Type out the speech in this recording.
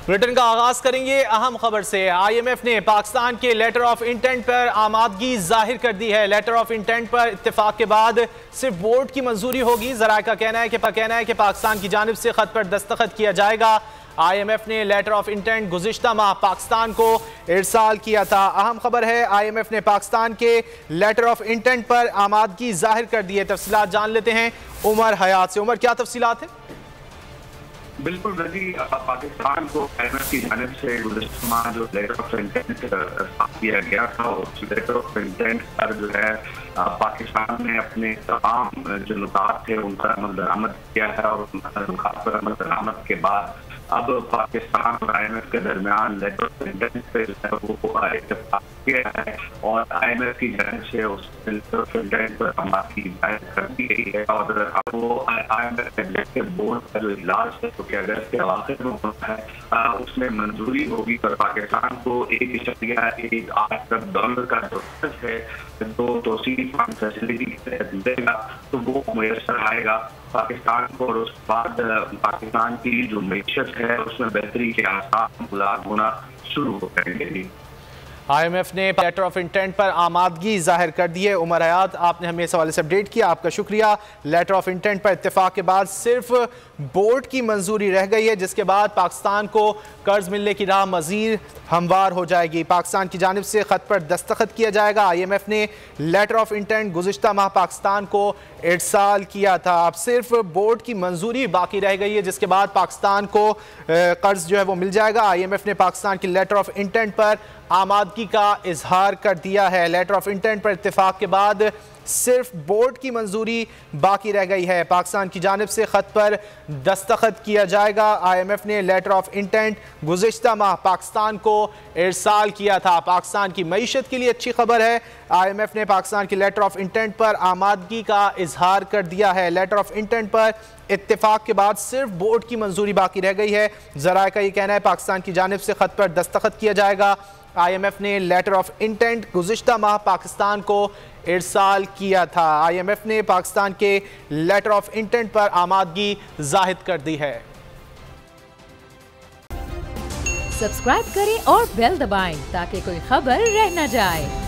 Bulletin का आगाज करेंगे अहम खबर से। IMF ने पाकिस्तान के लेटर ऑफ इंटेंट पर आमादगी जाहिर कर दी है। लेटर ऑफ इंटेंट पर इत्तेफाक के बाद सिर्फ बोर्ड की मंजूरी होगी। ज़राए का कहना है कि पाकिस्तान की जानिब से खत पर दस्तखत किया जाएगा। IMF ने लेटर ऑफ इंटेंट गुज़िश्ता माह पाकिस्तान को इरसाल किया था। अहम खबर है, IMF ने पाकिस्तान के लेटर ऑफ इंटेंट पर आमादगी जाहिर कर दी है। तफसीलात जान लेते हैं उमर हयात से। उमर, क्या तफसीलात है? बिल्कुल रजी, पाकिस्तान को IMF की जानिब से गुज़िश्ता माह जो लेटर ऑफ इंटेंट दिया गया था, उस लेटर ऑफ इंटेंट पर जो है पाकिस्तान ने अपने तमाम जो नुकात थे उन पर अमल दरामद किया है और उन नुकात पर अमल दरामद के बाद अब पाकिस्तान और IMF के दरमियान लेटर ऑफ इंटेंट पे वो इत्तेफाक किया है और IMF की जानिब से उस लेटर ऑफ इंटेंट पर आमादगी जाहिर कर दी गई है। और अब वो IMF एग्जीक्यूटिव बोर्ड का जो इजलास है, क्योंकि अगस्त के आखिर में होता है, उसमें मंजूरी होगी और पाकिस्तान को $1.8 अरब का जो खर्च है तो तोसील फंड फैसिलिटी के तहत मिलेगा तो वो मुयसर आएगा पाकिस्तान को। और उसके बाद पाकिस्तान की जो मैशत है उसमें बेहतरी के आसार मुलाक होना शुरू हो जाएंगे। IMF ने लेटर ऑफ इंटेंट पर आमादगी जाहिर कर दी है। उमर हयात, आपने हमें इस हवाले से अपडेट किया, आपका शुक्रिया। लेटर ऑफ इंटेंट पर इत्तेफाक के बाद सिर्फ बोर्ड की मंजूरी रह गई है, जिसके बाद पाकिस्तान को कर्ज मिलने की राह मजीद हमवार हो जाएगी। पाकिस्तान की जानिब से खत पर दस्तखत किया जाएगा। IMF ने लेटर ऑफ इंटेंट गुज़िश्ता माह पाकिस्तान को इरसाल किया था। अब सिर्फ बोर्ड की मंजूरी बाकी रह गई है, जिसके बाद पाकिस्तान को कर्ज जो है वो मिल जाएगा। IMF ने पाकिस्तान की लेटर ऑफ इंटेंट पर आमादगी का इजहार कर दिया है। लेटर ऑफ इंटेंट पर इत्तेफाक के बाद सिर्फ बोर्ड की मंजूरी बाकी रह गई है। पाकिस्तान की जानिब से खत पर दस्तखत किया जाएगा। IMF ने लेटर ऑफ इंटेंट गुज़िश्ता माह पाकिस्तान को इरसाल किया था। पाकिस्तान की मईशत के लिए अच्छी खबर है, IMF ने पाकिस्तान की लेटर ऑफ इंटेंट पर आमादगी का इजहार कर दिया है। लेटर ऑफ इंटेंट पर इत्तेफाक के बाद सिर्फ बोर्ड की मंजूरी बाकी रह गई है। ज़राए का ये कहना है पाकिस्तान की जानिब से खत पर दस्तखत किया जाएगा। IMF ने लेटर ऑफ इंटेंट गुज़िश्ता माह पाकिस्तान को इरसाल किया था। IMF ने पाकिस्तान के लेटर ऑफ इंटेंट पर आमादगी जाहिर कर दी है। सब्सक्राइब करें और बेल दबाएं ताकि कोई खबर रह न जाए।